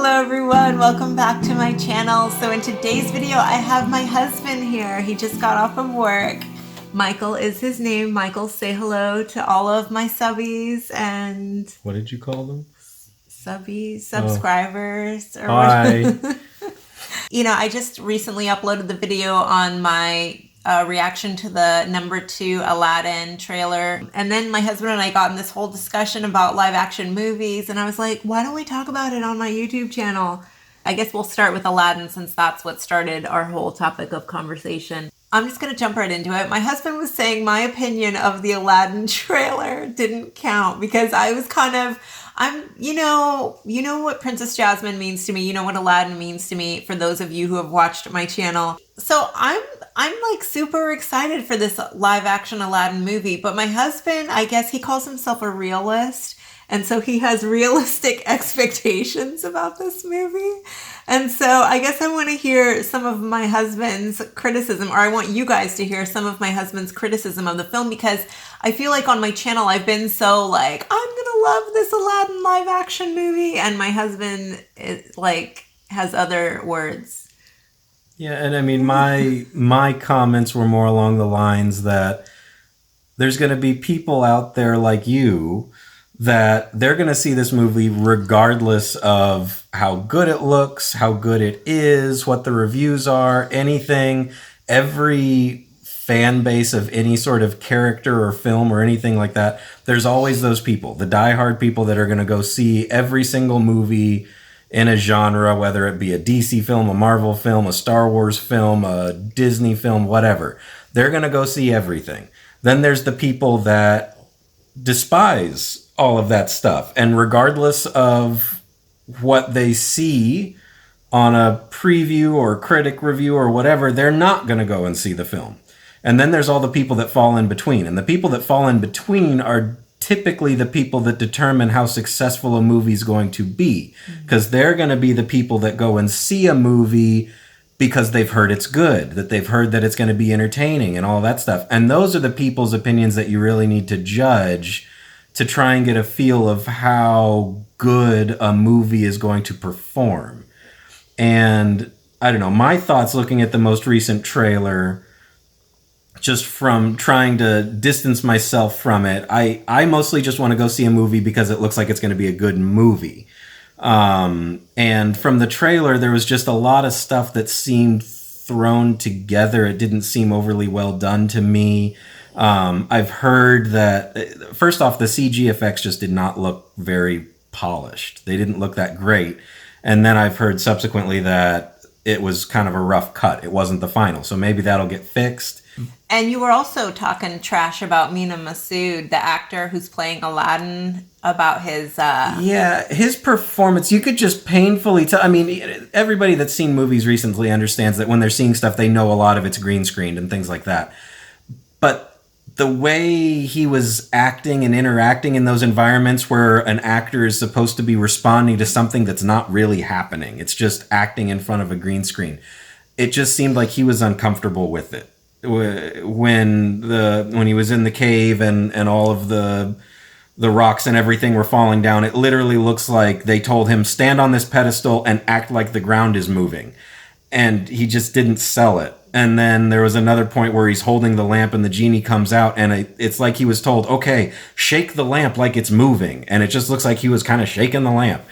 Hello everyone, welcome back to my channel. So in today's video, I have my husband here. He just got off of work. Michael is his name. Michael, say hello to all of my subbies and... What did you call them? Subscribers. Or hi. You know, I just recently uploaded the video on my reaction to the #2 Aladdin trailer. And then my husband and I got in this whole discussion about live action movies. And I was like, why don't we talk about it on my YouTube channel? I guess we'll start with Aladdin since that's what started our whole topic of conversation. I'm just going to jump right into it. My husband was saying my opinion of the Aladdin trailer didn't count because I was kind of, you know what Princess Jasmine means to me. You know what Aladdin means to me for those of you who have watched my channel. So I'm like super excited for this live action Aladdin movie, but my husband, I guess he calls himself a realist. And so he has realistic expectations about this movie. And so I guess I want to hear some of my husband's criticism, or I want you guys to hear some of my husband's criticism of the film, because I feel like on my channel I've been so like, I'm going to love this Aladdin live action movie. And my husband has other words. Yeah, and I mean, my comments were more along the lines that there's going to be people out there like you that they're going to see this movie regardless of how good it looks, how good it is, what the reviews are, anything. Every fan base of any sort of character or film or anything like that, there's always those people, the diehard people that are going to go see every single movie in a genre, whether it be a DC film, a Marvel film, a Star Wars film, a Disney film, whatever. They're going to go see everything. Then there's the people that despise all of that stuff. And regardless of what they see on a preview or critic review or whatever, they're not going to go and see the film. And then there's all the people that fall in between. And the people that fall in between are typically the people that determine how successful a movie is going to be. Because they're going to be the people that go and see a movie because they've heard it's good, that they've heard that it's going to be entertaining and all that stuff. And those are the people's opinions that you really need to judge to try and get a feel of how good a movie is going to perform. And I don't know, my thoughts looking at the most recent trailer, just from trying to distance myself from it, I mostly just want to go see a movie because it looks like it's going to be a good movie. And from the trailer, there was just a lot of stuff that seemed thrown together. It didn't seem overly well done to me. I've heard that, first off, the CG effects just did not look very polished. They didn't look that great. And then I've heard subsequently that it was kind of a rough cut. It wasn't the final. So maybe that'll get fixed. And you were also talking trash about Mina Massoud, the actor who's playing Aladdin, about his... Yeah, his performance, you could just painfully tell. I mean, everybody that's seen movies recently understands that when they're seeing stuff, they know a lot of it's green screened and things like that. But the way he was acting and interacting in those environments where an actor is supposed to be responding to something that's not really happening, it's just acting in front of a green screen. It just seemed like he was uncomfortable with it. When he was in the cave and all of the rocks and everything were falling down, it literally looks like they told him, stand on this pedestal and act like the ground is moving. And he just didn't sell it. And then there was another point where he's holding the lamp and the genie comes out and it's like he was told, okay, shake the lamp like it's moving. And it just looks like he was kind of shaking the lamp.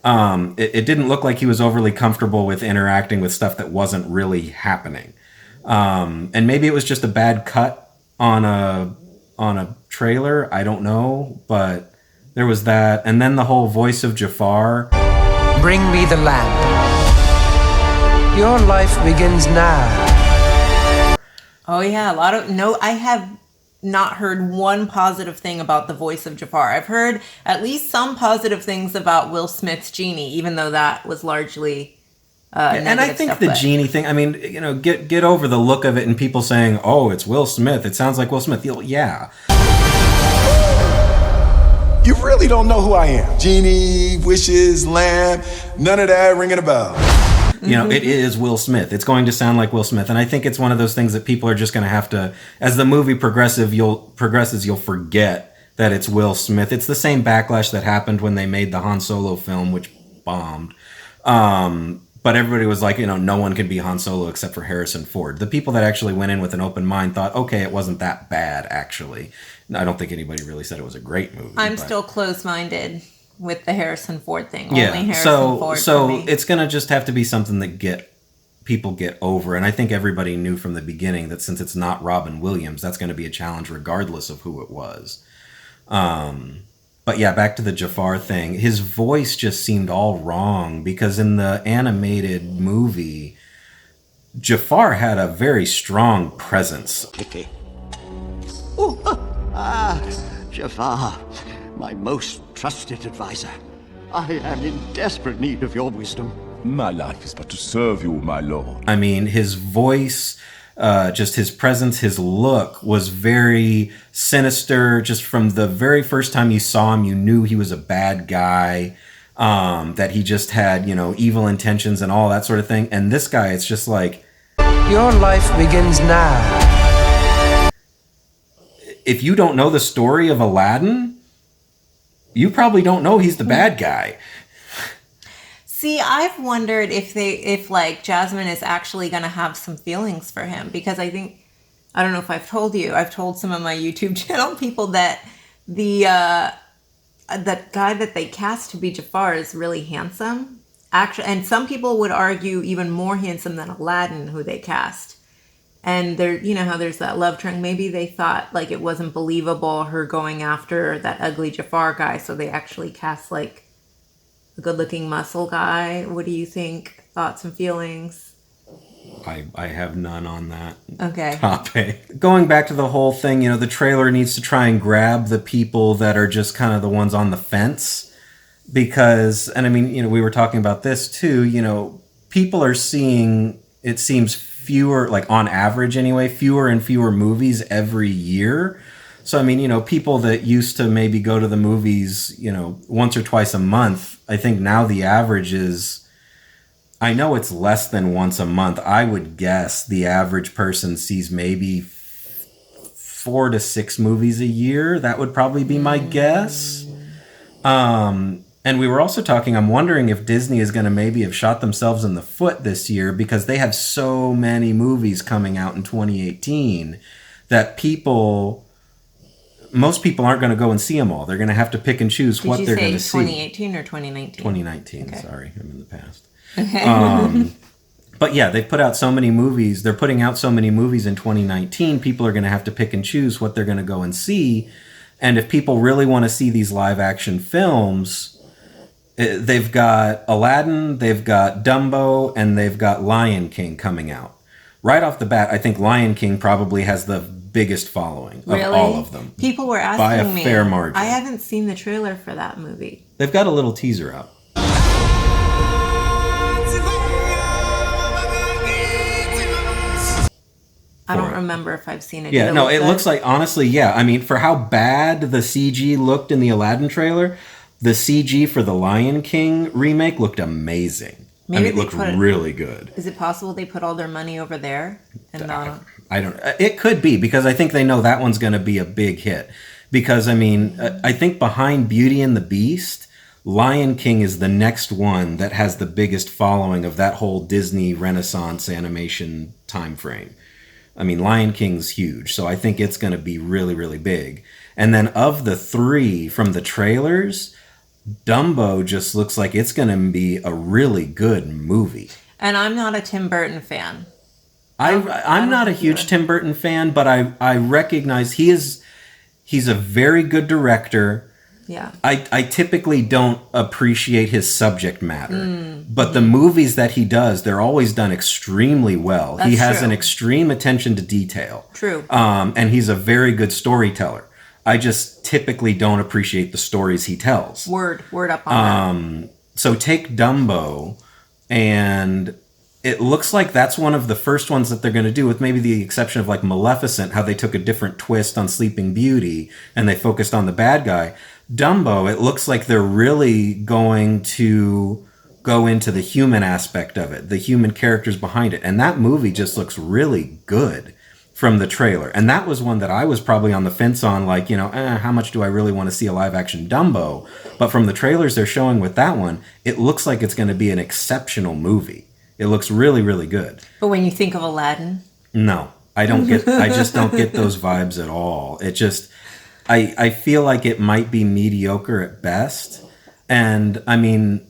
It didn't look like he was overly comfortable with interacting with stuff that wasn't really happening. And maybe it was just a bad cut on a trailer. I don't know, but there was that. And then the whole voice of Jafar. Bring me the lamp. Your life begins now. Oh yeah, I have not heard one positive thing about the voice of Jafar. I've heard at least some positive things about Will Smith's Genie, even though that was largely and I think the Genie thing, I mean, you know, get over the look of it and people saying, oh, it's Will Smith. It sounds like Will Smith. Yeah. You really don't know who I am. Genie, wishes, lamb, none of that ringing a bell. You know, it is Will Smith. It's going to sound like Will Smith. And I think it's one of those things that people are just going to have to, as the movie progresses, you'll forget that it's Will Smith. It's the same backlash that happened when they made the Han Solo film, which bombed. But everybody was like, no one can be Han Solo except for Harrison Ford. The people that actually went in with an open mind thought, okay, it wasn't that bad, actually. I don't think anybody really said it was a great movie. I'm still closed-minded with the Harrison Ford thing. Yeah, Only Harrison Ford so for me. it's going to just have to be something that people get over. And I think everybody knew from the beginning that since it's not Robin Williams, that's going to be a challenge regardless of who it was. But yeah, back to the Jafar thing. His voice just seemed all wrong because in the animated movie, Jafar had a very strong presence. Kiki. Jafar, my most trusted advisor. I am in desperate need of your wisdom. My life is but to serve you, my lord. I mean, his voice, just his presence, his look was very sinister. Just from the very first time you saw him, you knew he was a bad guy, that he just had, evil intentions and all that sort of thing. And this guy, it's just like... Your life begins now. If you don't know the story of Aladdin, you probably don't know he's the bad guy. See, I've wondered if like Jasmine is actually going to have some feelings for him, because I don't know if I've told you, I've told some of my YouTube channel people that that guy that they cast to be Jafar is really handsome. Actually, and some people would argue even more handsome than Aladdin, who they cast. And there, how there's that love triangle. Maybe they thought like it wasn't believable her going after that ugly Jafar guy, so they actually cast like a good-looking muscle guy. What do you think? Thoughts and feelings? I have none on that topic. Going back to the whole thing, the trailer needs to try and grab the people that are just kind of the ones on the fence. Because, and I mean, we were talking about this too, people are seeing, it seems fewer, like on average anyway, fewer and fewer movies every year. So, I mean, people that used to maybe go to the movies, once or twice a month, I think now the average is, I know it's less than once a month. I would guess the average person sees maybe 4 to 6 movies a year. That would probably be my guess. And we were also talking, I'm wondering if Disney is going to maybe have shot themselves in the foot this year because they have so many movies coming out in 2018 that most people aren't going to go and see them all. They're going to have to pick and choose what they're going to see. 2018 or 2019? 2019, okay. Sorry, I'm in the past. But yeah, they put out so many movies. They're putting out so many movies in 2019. People are going to have to pick and choose what they're going to go and see. And if people really want to see these live action films, they've got Aladdin, they've got Dumbo, and they've got Lion King coming out. Right off the bat, I think Lion King probably has the biggest following of all of them. People were asking by a me. Fair margin. I haven't seen the trailer for that movie. They've got a little teaser out. I don't remember if I've seen it. Yeah, no, it looks like, honestly, yeah. I mean, for how bad the CG looked in the Aladdin trailer, the CG for the Lion King remake looked amazing. Maybe it looked really good. Is it possible they put all their money over there? And I don't. It could be, because I think they know that one's going to be a big hit. Because, I mean, I think behind Beauty and the Beast, Lion King is the next one that has the biggest following of that whole Disney Renaissance animation time frame. I mean, Lion King's huge, so I think it's going to be really, really big. And then of the 3 from the trailers, Dumbo just looks like it's going to be a really good movie. And I'm not a Tim Burton fan. I'm not a huge Tim Burton fan, but I recognize he's a very good director. Yeah. I typically don't appreciate his subject matter, but the movies that he does, they're always done extremely well. He has an extreme attention to detail. True. And he's a very good storyteller. I just typically don't appreciate the stories he tells. Word up on that. So take Dumbo, and it looks like that's one of the first ones that they're going to do, with maybe the exception of like Maleficent, how they took a different twist on Sleeping Beauty and they focused on the bad guy. Dumbo, it looks like they're really going to go into the human aspect of it, the human characters behind it. And that movie just looks really good from the trailer. And that was one that I was probably on the fence on, like, how much do I really want to see a live action Dumbo? But from the trailers they're showing with that one, it looks like it's going to be an exceptional movie. It looks really, really good. But when you think of Aladdin? No, I just don't get those vibes at all. It just, I feel like it might be mediocre at best. And I mean,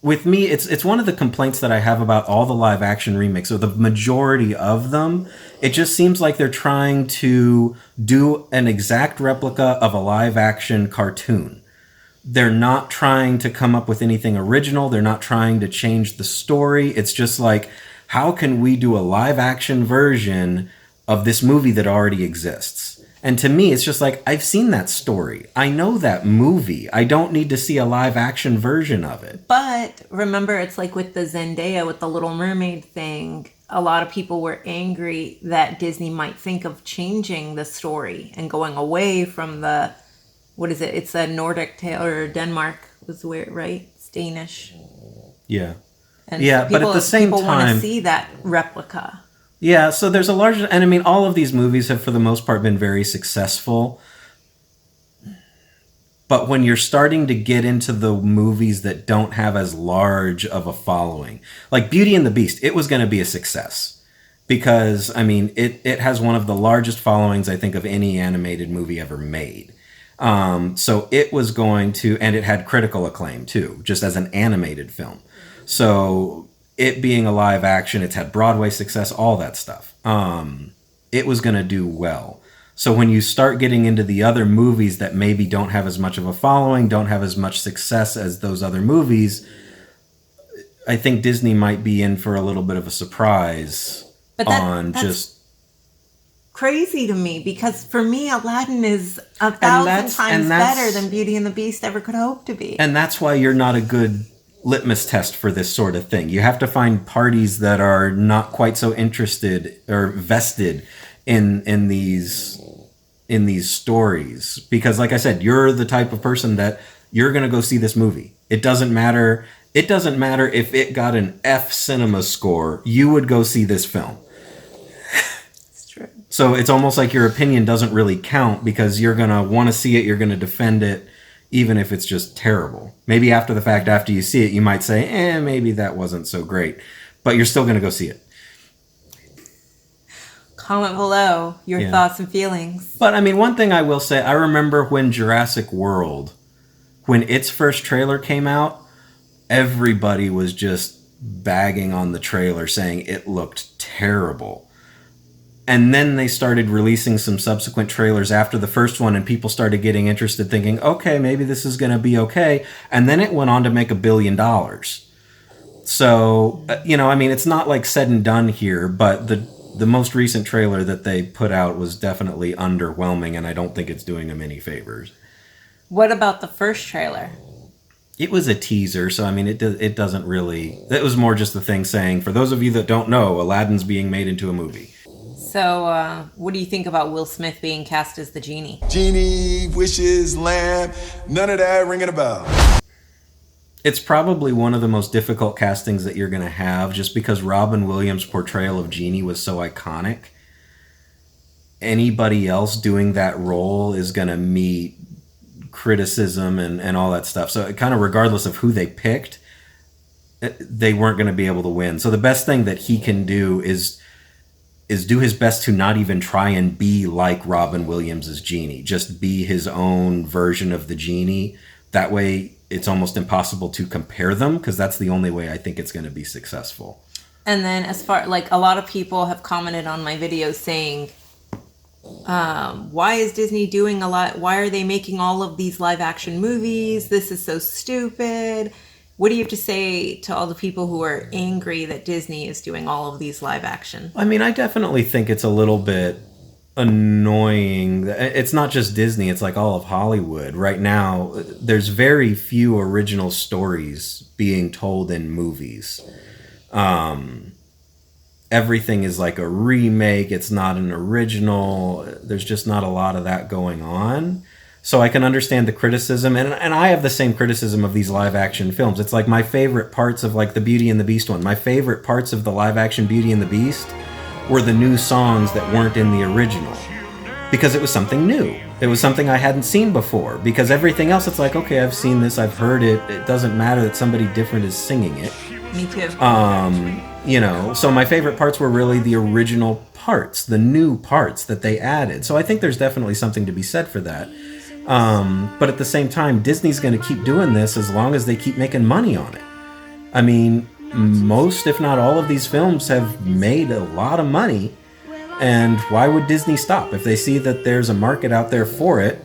with me, it's one of the complaints that I have about all the live action remakes, or the majority of them. It just seems like they're trying to do an exact replica of a live action cartoon. They're not trying to come up with anything original. They're not trying to change the story. It's just like, how can we do a live action version of this movie that already exists? And to me, it's just like, I've seen that story. I know that movie. I don't need to see a live action version of it. But remember, it's like with the Zendaya, with the Little Mermaid thing, a lot of people were angry that Disney might think of changing the story and going away from the, what is it? It's a Nordic tale, or Denmark was where, right? It's Danish. Yeah. And yeah, people, but at the same people want time, to see that replica. Yeah, so there's a large, and I mean, all of these movies have for the most part been very successful. But when you're starting to get into the movies that don't have as large of a following, like Beauty and the Beast, it was going to be a success. Because, I mean, it has one of the largest followings, I think, of any animated movie ever made. So it was going to, and it had critical acclaim too, just as an animated film. So it being a live action, it's had Broadway success, all that stuff. It was going to do well. So when you start getting into the other movies that maybe don't have as much of a following, don't have as much success as those other movies, I think Disney might be in for a little bit of a surprise that's crazy to me, because for me, Aladdin is 1,000 times better than Beauty and the Beast ever could hope to be. And that's why you're not a good litmus test for this sort of thing. You have to find parties that are not quite so interested or vested in these stories, because like I said, you're the type of person that you're going to go see this movie. It doesn't matter if it got an F cinema score, you would go see this film. It's true. So it's almost like your opinion doesn't really count, because you're going to want to see it, you're going to defend it, even if it's just terrible. Maybe after the fact, after you see it, you might say, maybe that wasn't so great, but you're still going to go see it. Comment below your thoughts and feelings. But I mean, one thing I will say, I remember when Jurassic World, when its first trailer came out, everybody was just bagging on the trailer, saying it looked terrible. And then they started releasing some subsequent trailers after the first one, and people started getting interested, thinking, okay, maybe this is going to be okay. And then it went on to make $1 billion. So, I mean, it's not like said and done here, but the most recent trailer that they put out was definitely underwhelming, and I don't think it's doing them any favors. What about the first trailer? It was a teaser, so I mean, it doesn't really... It was more just the thing saying, for those of you that don't know, Aladdin's being made into a movie. So, what do you think about Will Smith being cast as the genie? Genie, wishes, lamb, none of that ringing a bell. It's probably one of the most difficult castings that you're going to have, just because Robin Williams' portrayal of Genie was so iconic. Anybody else doing that role is going to meet criticism and all that stuff. So kind of regardless of who they picked, they weren't going to be able to win. So the best thing that he can do is do his best to not even try and be like Robin Williams' Genie. Just be his own version of the Genie. That way it's almost impossible to compare them, because that's the only way I think it's going to be successful. And then as far, like, a lot of people have commented on my videos saying, why is Disney doing a lot? Why are they making all of these live action movies? This is so stupid. What do you have to say to all the people who are angry that Disney is doing all of these live action? I mean, I definitely think it's a little bit annoying. It's not just Disney, it's like all of Hollywood. Right now, there's very few original stories being told in movies. Everything is like a remake. It's not an original. There's just not a lot of that going on. So I can understand the criticism, and I have the same criticism of these live action films. It's like my favorite parts of like the Beauty and the Beast one. My favorite parts of the live action Beauty and the Beast were the new songs that weren't in the original. Because it was something new. It was something I hadn't seen before. Because everything else, it's like, okay, I've seen this, I've heard it. It doesn't matter that somebody different is singing it. Me too. You know, so my favorite parts were really the original parts, the new parts that they added. So I think there's definitely something to be said for that. But at the same time, Disney's going to keep doing this as long as they keep making money on it. I mean, most, if not all of these films have made a lot of money. And why would Disney stop? If they see that there's a market out there for it,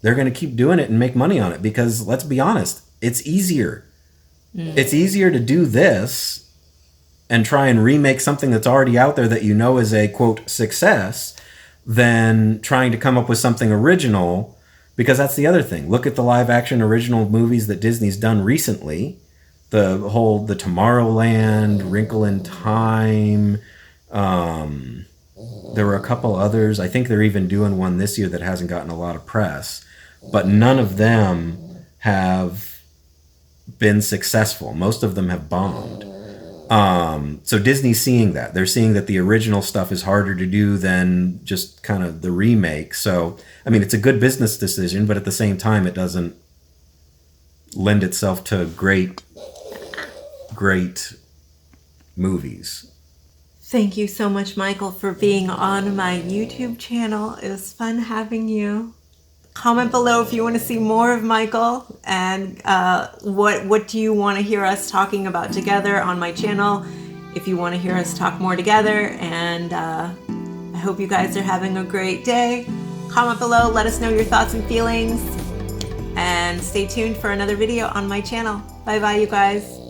they're going to keep doing it and make money on it. Because let's be honest, it's easier. It's easier to do this and try and remake something that's already out there that you know is a, quote, success, than trying to come up with something original. Because that's the other thing. Look at the live action original movies that Disney's done recently. The Tomorrowland, Wrinkle in Time. There were a couple others. I think they're even doing one this year that hasn't gotten a lot of press. But none of them have been successful. Most of them have bombed. So Disney's seeing that. They're seeing that the original stuff is harder to do than just kind of the remake. So, I mean, it's a good business decision, but at the same time, it doesn't lend itself to great movies. Thank you so much, Michael, for being on my YouTube channel. It was fun having you. Comment below if you want to see more of Michael, and what do you want to hear us talking about together on my channel, if you want to hear us talk more together. And I hope you guys are having a great day. Comment below, let us know your thoughts and feelings, and stay tuned for another video on my channel. Bye bye, you guys.